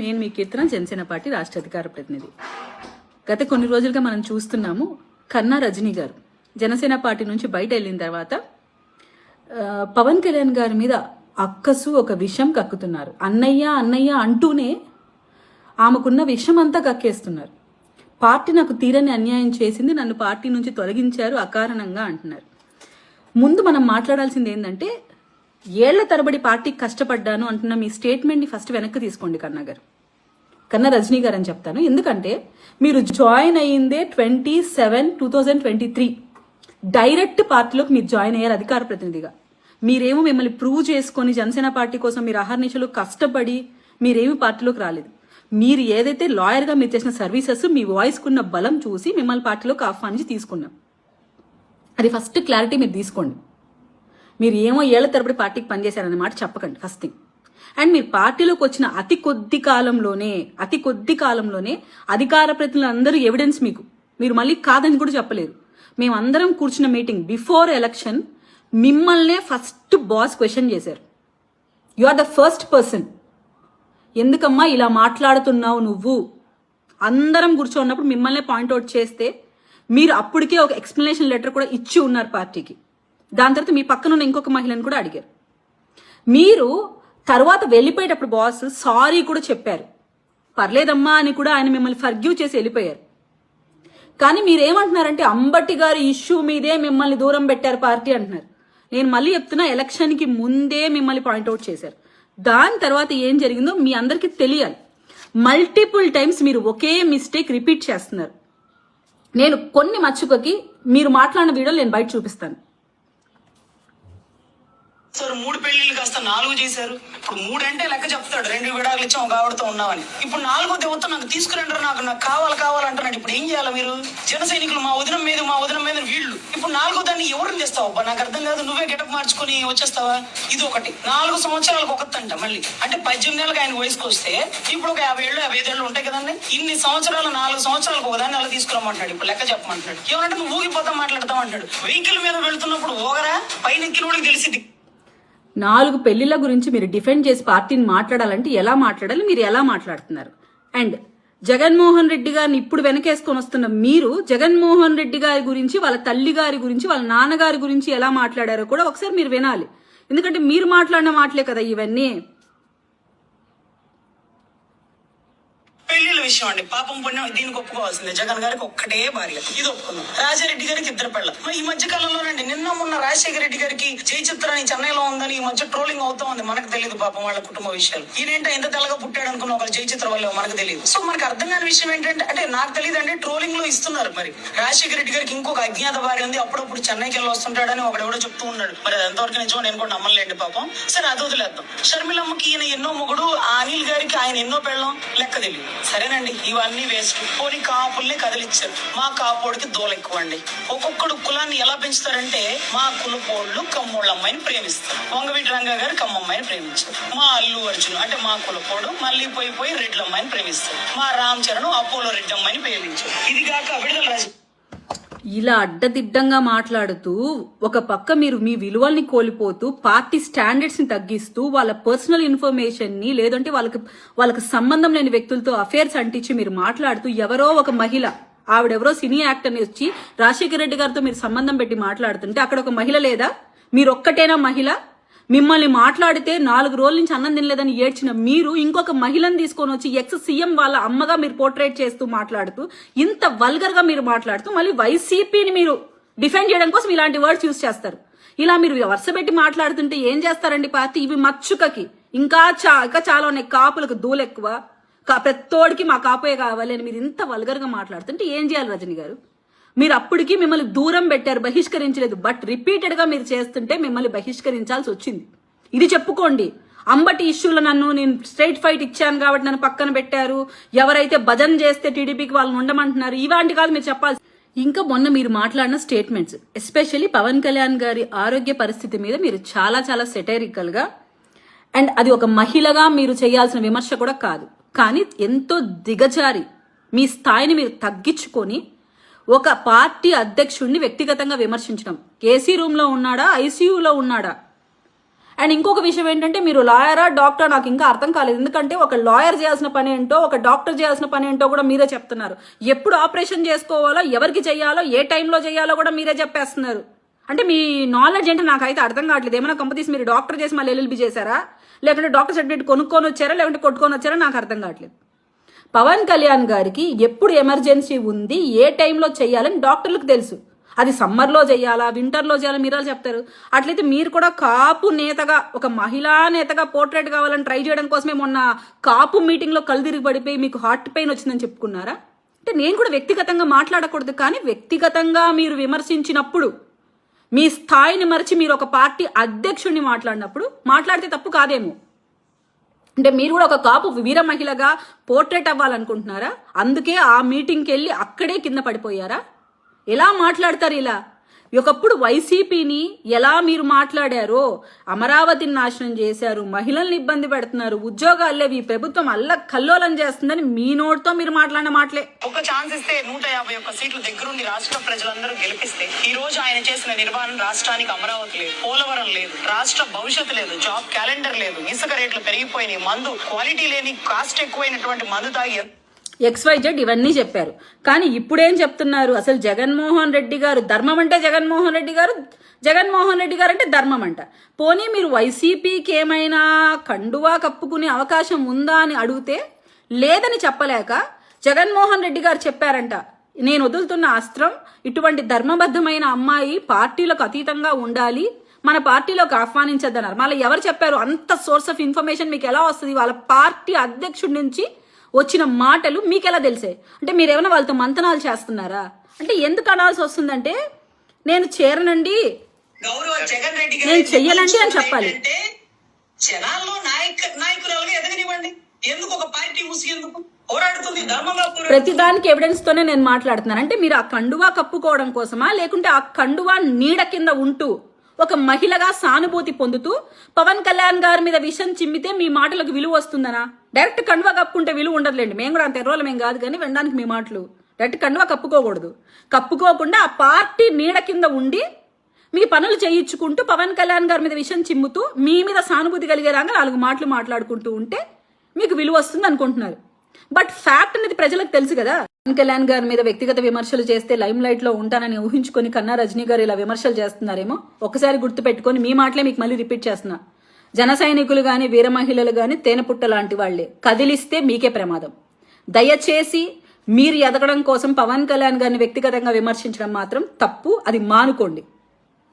నేను మీ కీర్తన జనసేన పార్టీ రాష్ట్ర అధికార ప్రతినిధి. గత కొన్ని రోజులుగా మనం చూస్తున్నాము, కన్నా రజనీ గారు జనసేన పార్టీ నుంచి బయట వెళ్ళిన తర్వాత పవన్ కళ్యాణ్ గారి మీద అక్కసు ఒక విషం కక్కుతున్నారు. అన్నయ్య అన్నయ్య అంటూనే ఆమెకున్న విషం అంతా కక్కేస్తున్నారు. పార్టీ నాకు తీరని అన్యాయం చేసింది, నన్ను పార్టీ నుంచి తొలగించారు అకారణంగా అంటున్నారు. ముందు మనం మాట్లాడాల్సింది ఏంటంటే, ఏళ్ల తరబడి పార్టీకి కష్టపడ్డాను అంటున్న మీ స్టేట్మెంట్ని ఫస్ట్ వెనక్కి తీసుకోండి కన్నా గారు, కన్నా రజనీ గారు అని చెప్తాను. ఎందుకంటే మీరు జాయిన్ అయ్యిందే 27/2023 డైరెక్ట్ పార్టీలోకి మీరు జాయిన్ అయ్యారు అధికార ప్రతినిధిగా. మీరేమో మిమ్మల్ని ప్రూవ్ చేసుకొని జనసేన పార్టీ కోసం మీరు అహర్నిశలు కష్టపడి మీరేమి పార్టీలోకి రాలేదు. మీరు ఏదైతే లాయర్గా మీరు చేసిన సర్వీసెస్, మీ వాయిస్కున్న బలం చూసి మిమ్మల్ని పార్టీలోకి ఆహ్వానించి తీసుకున్నాం. అది ఫస్ట్ క్లారిటీ మీరు తీసుకోండి. మీరు ఏమో ఏళ్ల తరబడి పార్టీకి పనిచేశారనే మాట చెప్పకండి ఫస్ట్ థింగ్. అండ్ మీరు పార్టీలోకి వచ్చిన అతి కొద్ది కాలంలోనే అధికార ప్రతినిధులందరూ ఎవిడెన్స్ మీరు మళ్ళీ కాదని కూడా చెప్పలేరు. మేమందరం కూర్చున్న మీటింగ్ బిఫోర్ ఎలక్షన్ మిమ్మల్నే ఫస్ట్ బాస్ క్వశ్చన్ చేశారు. You are the first person, ఎందుకమ్మా ఇలా మాట్లాడుతున్నావు నువ్వు, అందరం కూర్చోన్నప్పుడు మిమ్మల్నే పాయింట్అవుట్ చేస్తే మీరు అప్పటికే ఒక ఎక్స్ప్లెనేషన్ లెటర్ కూడా ఇచ్చి ఉన్నారు పార్టీకి. దాని తర్వాత మీ పక్కన ఉన్న ఇంకొక మహిళను కూడా అడిగారు. మీరు తర్వాత వెళ్ళిపోయేటప్పుడు బాస్ సారీ కూడా చెప్పారు, పర్లేదమ్మా అని కూడా ఆయన మిమ్మల్ని ఫర్గ్యూ చేసి వెళ్ళిపోయారు. కానీ మీరేమంటున్నారంటే అంబటి గారి ఇష్యూ మీదే మిమ్మల్ని దూరం పెట్టారు పార్టీ అంటున్నారు. నేను మళ్ళీ చెప్తున్నా, ఎలక్షన్కి ముందే మిమ్మల్ని పాయింట్అవుట్ చేశారు. దాని తర్వాత ఏం జరిగిందో మీ అందరికీ తెలియాలి. మల్టిపుల్ టైమ్స్ మీరు ఒకే మిస్టేక్ రిపీట్ చేస్తున్నారు. నేను కొన్ని మచ్చుకకి మీరు మాట్లాడిన వీడియోలు నేను బయట చూపిస్తాను. సార్ 3 పెళ్లిళ్ళు కాస్త 4 చేశారు. ఇప్పుడు 3 అంటే లెక్క చెప్తాడు, 2 విడాకులు ఇచ్చాం ఒక ఆవిడతో ఉన్నామని. ఇప్పుడు 4వ దేవత నాకు తీసుకురంటారు, నాకు కావాలంటున్నాడు. ఇప్పుడు ఏం చేయాలి మీరు? జన సైనికులు మా వదిన మీద వీళ్ళు. ఇప్పుడు 4వ దాన్ని ఎవరిని తెస్తావబ్బా? నాకు అర్థం కాదు. నువ్వే గెటప్ మార్చుకొని వచ్చేస్తావా? ఇది ఒకటి. 4 సంవత్సరాలకు ఒకటంట మళ్ళీ. అంటే 18 ఏళ్ళకి ఆయన వయసుకు వస్తే ఇప్పుడు ఒక 50 ఏళ్ళు 55 ఏళ్ళు ఉంటాయి కదండి. ఇన్ని సంవత్సరాలు 4 సంవత్సరాలకు ఒకదాన్ని అలా తీసుకురమ్మంటాడు. ఇప్పుడు లెక్క చెప్పమంటాడు. ఏమంటే నువ్వు ఊగిపోతా మాట్లాడతావు అంటాడు. వెహికల్ మీద వెళ్తున్నప్పుడు ఓగరా పైన ఎక్కిన వాళ్ళకి తెలిసింది. 4 పెళ్లిళ్ళ గురించి మీరు డిఫెండ్ చేసి పార్టీని మాట్లాడాలంటే ఎలా మాట్లాడాలి, మీరు ఎలా మాట్లాడుతున్నారు? అండ్ జగన్మోహన్ రెడ్డి గారిని ఇప్పుడు వెనకేసుకొని వస్తున్న మీరు జగన్మోహన్ రెడ్డి గారి గురించి, వాళ్ళ తల్లి గారి గురించి, వాళ్ళ నాన్నగారి గురించి ఎలా మాట్లాడారో కూడా ఒకసారి మీరు వినాలి. ఎందుకంటే మీరు మాట్లాడిన మాటలే కదా ఇవన్నీ. పెళ్లిళ్ళ విషయం అండి, పాపం పుణ్యం దీనికి ఒప్పుకోవాల్సిందే. జగన్ గారికి ఒక్కటే భార్య, ఇది ఒప్పుకుందాం. రాజారెడ్డి గారికి 2 పిల్లలు. ఈ మధ్య కాలంలోనండి నిన్న మొన్న రాజశేఖర రెడ్డి గారికి జై చిత్రాన్ని చెన్నైలో ఉందని ఈ మధ్య ట్రోలింగ్ అవుతా ఉంది. మనకు తెలియదు పాపం వాళ్ళ కుటుంబ విషయాలు. ఈయనేంట ఎంత తెల్లగా పుట్టాడు అనుకున్న ఒకరు జై చిత్ర వల్ల మనకు తెలియదు. సో మనకు అర్థం కాని విషయం ఏంటంటే, అంటే నాకు తెలియదు అండి, ట్రోలింగ్ లో ఇస్తున్నారు. మరి రాజశేఖర రెడ్డి గారికి ఇంకొక అజ్ఞాత భార్య ఉంది, అప్పుడప్పుడు చెన్నైకి వెళ్ళి వస్తుంటాడని ఒకడెవడో చెప్తూ ఉన్నాడు. మరి అది ఎంతవరకు నిజమో నేను కూడా నమ్మలేండి పాపం. సరే అది వదిలేద్దాం. షర్మిలమ్మకి ఈయన ఎన్నో మొగుడు, ఆ అనిల్ గారికి ఆయన ఎన్నో పెళ్ళం, లెక్క తెలియదు. సరేనండి, ఇవన్నీ వేస్ట్. పోనీ కాపుల్ని కదిలిచ్చారు. మా కాపోడికి దూల ఎక్కువ అండి. ఒక్కొక్కడు కులాన్ని ఎలా పెంచుతారంటే, మా కులపోళ్ళు కమ్మోళ్ళ అమ్మాయిని ప్రేమిస్తారు. వంగవీటి రంగా గారు కమ్మమ్మాయిని ప్రేమించారు. మా అల్లు అర్జున్ అంటే మా కులపోడు మళ్ళీ పోయి రెడ్ల అమ్మాయిని ప్రేమిస్తారు. మా రామ్ చరణ్ అపోలో రెడ్డి అమ్మాయిని ప్రేమించారు. ఇది కాక విడుదల రాజు ఇలా అడ్డదిడ్డంగా మాట్లాడుతూ ఒక పక్క మీరు మీ విలువల్ని కోల్పోతూ పార్టీ స్టాండర్డ్స్ ని తగ్గిస్తూ వాళ్ళ పర్సనల్ ఇన్ఫర్మేషన్ ని, లేదంటే వాళ్ళకి సంబంధం లేని వ్యక్తులతో అఫేర్స్ అంటించి మీరు మాట్లాడుతూ, ఎవరో ఒక మహిళ, ఆవిడెవరో సినీ యాక్టర్ని వచ్చి రాజశేఖర రెడ్డి గారితో మీరు సంబంధం పెట్టి మాట్లాడుతుంటే అక్కడ ఒక మహిళ లేదా? మీరొక్కటేనా మహిళ? మిమ్మల్ని మాట్లాడితే 4 రోజుల నుంచి అన్నం తినలేదని ఏడ్చిన మీరు ఇంకొక మహిళను తీసుకొని వచ్చి ఎక్స్ సీఎం వాళ్ళ అమ్మగా మీరు పోర్ట్రేట్ చేస్తూ మాట్లాడుతూ, ఇంత వల్గర్ గా మీరు మాట్లాడుతూ మళ్ళీ వైసీపీని మీరు డిఫెండ్ చేయడం కోసం ఇలాంటి వర్డ్స్ యూజ్ చేస్తారు. ఇలా మీరు వరుస పెట్టి మాట్లాడుతుంటే ఏం చేస్తారండి పార్టీ? ఇవి మచ్చుకకి ఇంకా చాలా ఉన్నాయి. కాపులకు దూలెక్కువ, ప్రతోడికి మా కాపే కావాలి అని మీరు ఇంత వల్గర్ గా మాట్లాడుతుంటే ఏం చేయాలి రజనీ గారు? మీరు అప్పటికి మిమ్మల్ని దూరం పెట్టారు, బహిష్కరించలేదు. బట్ రిపీటెడ్ గా మీరు చేస్తుంటే మిమ్మల్ని బహిష్కరించాల్సి వచ్చింది. ఇది చెప్పుకోండి. అంబటి ఇష్యూలో నేను స్ట్రైట్ ఫైట్ ఇచ్చాను కాబట్టి నన్ను పక్కన పెట్టారు, ఎవరైతే భజన చేస్తే టీడీపీకి వాళ్ళని ఉండమంటున్నారు, ఇలాంటి కాదు మీరు చెప్పాలి. ఇంకా మొన్న మీరు మాట్లాడిన స్టేట్మెంట్స్, ఎస్పెషల్లీ పవన్ కళ్యాణ్ గారి ఆరోగ్య పరిస్థితి మీద మీరు చాలా సెటైరికల్ గా, అండ్ అది ఒక మహిళగా మీరు చేయాల్సిన విమర్శ కూడా కాదు, కానీ ఎంతో దిగజారి మీ స్థాయిని మీరు తగ్గించుకొని ఒక పార్టీ అధ్యక్షుడిని వ్యక్తిగతంగా విమర్శించడం. ఏసీ రూమ్ లో ఉన్నాడా, ఐసీయూలో ఉన్నాడా, అండ్ ఇంకొక విషయం ఏంటంటే మీరు లాయరా డాక్టర్ నాకు ఇంకా అర్థం కాలేదు. ఎందుకంటే ఒక లాయర్ చేయాల్సిన పని ఏంటో ఒక డాక్టర్ చేయాల్సిన పని ఏంటో కూడా మీరే చెప్తున్నారు. ఎప్పుడు ఆపరేషన్ చేసుకోవాలో ఎవరికి చేయాలో ఏ టైంలో చేయాలో కూడా మీరే చెప్పేస్తున్నారు. అంటే మీ నాలెడ్జ్ ఏంటో నాకైతే అర్థం కావట్లేదు. ఏమైనా కంపెనీస్ మీరు డాక్టర్ చేసి మళ్ళీ ఎల్ఎల్బి చేశారా, లేకుంటే డాక్టర్ సర్టిఫికేట్ కొనుక్కొని వచ్చారా, లేకుంటే కొట్టుకొని వచ్చారా, నాకు అర్థం కావట్లేదు. పవన్ కళ్యాణ్ గారికి ఎప్పుడు ఎమర్జెన్సీ ఉంది, ఏ టైంలో చేయాలని డాక్టర్లకు తెలుసు. అది సమ్మర్లో చేయాలా వింటర్లో చేయాలా మీరు చెప్తారు. అట్లయితే మీరు కూడా కాపు నేతగా ఒక మహిళా నేతగా పోర్ట్రేట్ కావాలని ట్రై చేయడం కోసమే మొన్న కాపు మీటింగ్లో కళ్ళు తిరిగి పడిపోయి మీకు హార్ట్ పెయిన్ వచ్చిందని చెప్పుకున్నారా? అంటే నేను కూడా వ్యక్తిగతంగా మాట్లాడకూడదు, కానీ వ్యక్తిగతంగా మీరు విమర్శించినప్పుడు మీ స్థాయిని మరిచి మీరు ఒక పార్టీ అధ్యక్షుడిని మాట్లాడినప్పుడు మాట్లాడితే తప్పు కాదేమో. అంటే మీరు కూడా ఒక కాపు వీర మహిళగా పోర్ట్రేట్ అవ్వాలనుకుంటున్నారా? అందుకే ఆ మీటింగ్కి వెళ్ళి అక్కడే కింద పడిపోయారా? ఎలా మాట్లాడతారు ఇలా? ఒకప్పుడు వైసీపీని ఎలా మీరు మాట్లాడారో, అమరావతిని నాశనం చేశారు, మహిళల్ని ఇబ్బంది పెడుతున్నారు, ఉద్యోగాలు లేవు, ఈ ప్రభుత్వం అల్ల కల్లోలం చేస్తుందని మీ నోటితో మీరు మాట్లాడిన మాటలే. ఒక ఛాన్స్ ఇస్తే 151 సీట్లు దగ్గరుండి రాష్ట్ర ప్రజలందరూ గెలిపిస్తే ఈ రోజు ఆయన చేసిన నిర్మాణం రాష్ట్రానికి అమరావతి లేదు, పోలవరం లేదు, రాష్ట్ర భవిష్యత్తు లేదు, జాబ్ క్యాలెండర్ లేదు, ఇసుక రేట్లు పెరిగిపోయినాయి, మందు క్వాలిటీ లేని కాస్ట్ ఎక్కువైనటువంటి మందు తాగి XYZ ఇవన్నీ చెప్పారు. కానీ ఇప్పుడేం చెప్తున్నారు? అసలు జగన్మోహన్ రెడ్డి గారు ధర్మం అంటే జగన్మోహన్ రెడ్డి గారు, జగన్మోహన్ రెడ్డి గారు అంటే ధర్మం అంట. పోనీ మీరు వైసీపీకి ఏమైనా కండువా కప్పుకునే అవకాశం ఉందా అని అడిగితే లేదని చెప్పలేక జగన్మోహన్ రెడ్డి గారు చెప్పారంట, నేను వదులుతున్న అస్త్రం ఇటువంటి ధర్మబద్ధమైన అమ్మాయి పార్టీలకు అతీతంగా ఉండాలి, మన పార్టీలోకి ఆహ్వానించద్దన్నారు. మళ్ళీ ఎవరు చెప్పారు? అంత సోర్స్ ఆఫ్ ఇన్ఫర్మేషన్ మీకు ఎలా వస్తుంది? వాళ్ళ పార్టీ అధ్యక్షుడి నుంచి వచ్చిన మాటలు మీకు ఎలా తెలిసాయి? అంటే మీరేమైనా వాళ్ళతో మంతనాలు చేస్తున్నారా? అంటే ఎందుకు అనాల్సి వస్తుందంటే నేను చేరనండి, జగన్ రెడ్డి నేను చెయ్యనండి అని చెప్పాలి. జనాల్లో నాయకురాలుగా ఎదగనివ్వండి. ఎందుకు ఒక పార్టీ ముసిగేందుకు పోరాడుతుంది ధర్మంగా? ప్రతిదానికి ఎవిడెన్స్ తోనే నేను మాట్లాడుతున్నాను. అంటే మీరు ఆ కండువా కప్పుకోవడం కోసమా, లేకుంటే ఆ కండువా నీడ కింద ఉంటూ ఒక మహిళగా సానుభూతి పొందుతూ పవన్ కళ్యాణ్ గారి మీద విషం చిమ్మితే మీ మాటలకు విలువ వస్తుందనా? డైరెక్ట్ కండువా కప్పుకుంటే విలువ ఉండదులేండి, మేము కూడా అంత ఎర్రోళ్ళమేం కాదు, కానీ వినడానికి మీ మాటలు. డైరెక్ట్ కండువా కప్పుకోకూడదు. కప్పుకోకుండా ఆ పార్టీ నీడ కింద ఉండి మీ పనులు చేయించుకుంటూ పవన్ కళ్యాణ్ గారి మీద విషం చిమ్ముతూ మీ మీద సానుభూతి కలిగేలాగా 4 మాటలు మాట్లాడుకుంటూ ఉంటే మీకు విలువ వస్తుంది అనుకుంటున్నారు. బట్ ఫ్యాక్ట్ అనేది ప్రజలకు తెలుసు కదా. పవన్ కళ్యాణ్ గారి మీద వ్యక్తిగత విమర్శలు చేస్తే లైమ్ లైట్ లో ఉంటానని ఊహించుకొని కన్నా రజనీ గారు ఇలా విమర్శలు చేస్తున్నారేమో. ఒకసారి గుర్తు పెట్టుకొని మీ మాటలే మీకు మళ్ళీ రిపీట్ చేస్తున్నా. జన సైనికులు గాని వీర మహిళలు గాని తేనెపుట్ట లాంటి వాళ్లే, కదిలిస్తే మీకే ప్రమాదం. దయచేసి మీరు ఎదగడం కోసం పవన్ కళ్యాణ్ గారిని వ్యక్తిగతంగా విమర్శించడం మాత్రం తప్పు, అది మానుకోండి.